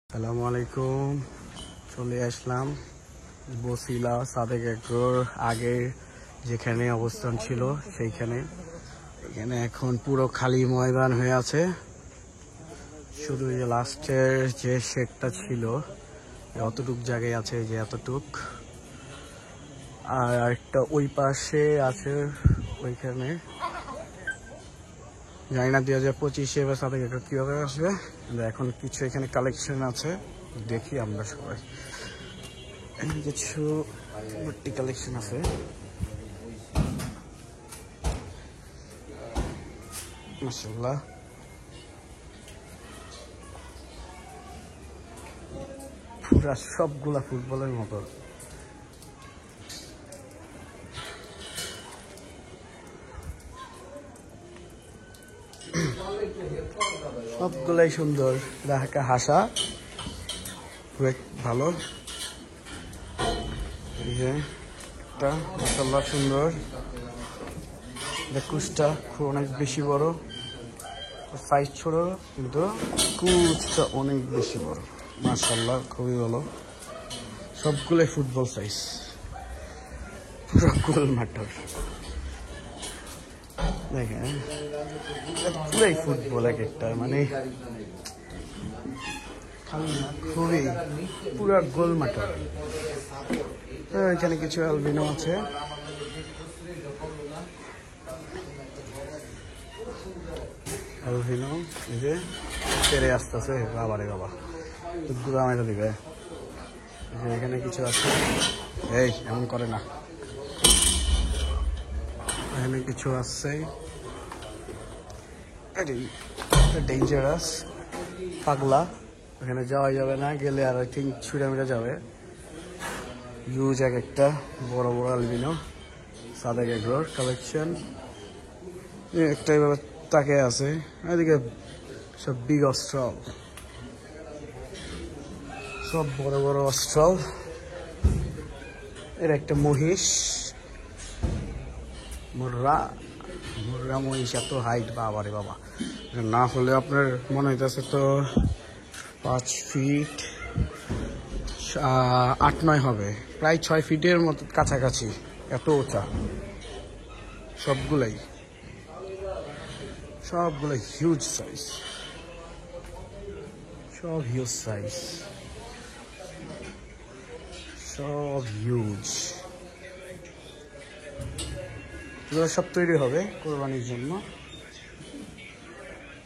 আসসালামু আলাইকুম। চলে আসলাম বসিলা সাদেক এগ্রোর আগের যেখানে অবস্থান ছিল সেইখানে। এখানে এখন পুরো খালি ময়দান হয়ে আছে, শুধু যে লাস্টের যে শেডটা ছিল অতটুক জায়গায় আছে, যে এতটুক। আর একটা ওই পাশে আছে, ওইখানে জানি না 2025-এ এবার সাদেক এগ্রো কীভাবে আসবে। এখন কিছু এখানে কালেকশন আছে, দেখি আমরা সবাই। কিছু ভর্তি কালেকশন আছে, মাশাআল্লাহ। পুরা সবগুলা ফুটবলের মতো। সবগুলাই সুন্দর, দেখা হাসা ভালো। এই যে একটা মাশাআল্লাহ সুন্দর, কুচটা অনেক বেশি বড়, সাইজ ছোট কিন্তু কুচটা অনেক বেশি বড়, মাশাআল্লাহ খুবই ভালো। সবগুলোই ফুটবল সাইজ, পুরো গোল মাঠের। দেখেন পুরাই ফুটবল, এক একটা মানে খুবই পুরা গোল মাঠের। এখানে কিছু অ্যালবিনো আছে, অ্যালবিনো এই যে পেরে আসতেছে, বাবারে বাবা দুধগুলো আমাকে দিবে। এখানে কিছু আছে, এই এমন করে না। এখানে কিছু আছে ডেঞ্জারাস, পাগলা, ওখানে যাওয়া যাবে না, গেলে আর আই থিঙ্ক ছুঁড়ে মেরে যাবে। ইউজ এক একটা বড় বড় অ্যালবিনো সাদেক এগ্রোর কালেকশন। একটা এভাবে তাকে আছে, এদিকে সব বিগ অস্ট্রাল, সব বড় বড় অস্ট্রাল। এর একটা মহিষ, মুর্রা মুর্রা মহিষ, এত হাইট, বাবারে বাবা। না হলে আপনার মনে হইতেছে তো 5 ফিট 8-9 হবে, প্রায় 6 ফিটের মতো কাছাকাছি, এত উঁচা। সবগুলাই হিউজ সাইজ, সব হিউজ সাইজ, সব হিউজ। এগুলো সব তৈরি হবে কোরবানির জন্য,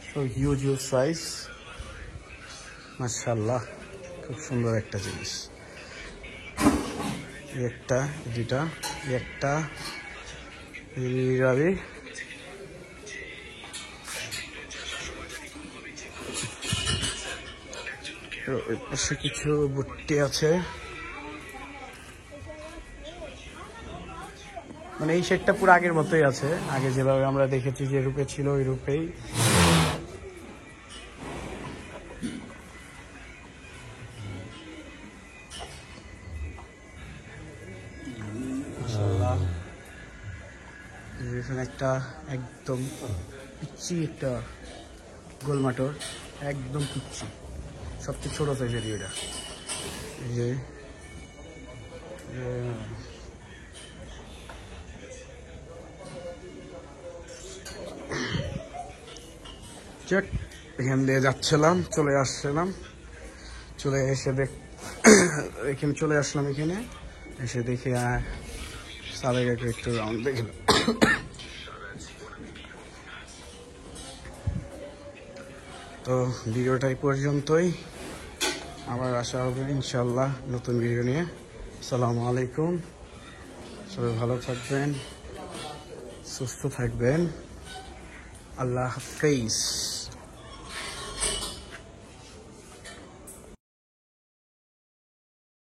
সব হিউজ সাইজ, মাশাআল্লাহ খুব সুন্দর একটা জিনিস। একটা দুটা একটা রাবি, পাশে কিছু বুট্টি আছে। মানে এই শেডটা পুরো আগের মতোই আছে, আগে যেভাবে আমরা দেখেছি যে রূপে ছিল ওই রূপেই। এখানে একটা একদম পিচ্ছি একটা গোল মাঠর, একদম পিচ্ছি, সবচেয়ে ছোট সাইজের এটা। এই যে এখান দিয়ে যাচ্ছিলাম, চলে আসছিলাম, চলে এসে এখানে চলে আসলাম, এখানে এসে দেখে সাদেক এগ্রো একটু রাউন্ড দেখলাম। তো ভিডিওটা এই পর্যন্তই, আবার আসা হবে ইনশাল্লাহ নতুন ভিডিও নিয়ে। আসসালামু আলাইকুম, সবাই ভালো থাকবেন, সুস্থ থাকবেন, আল্লাহ হাফেজ।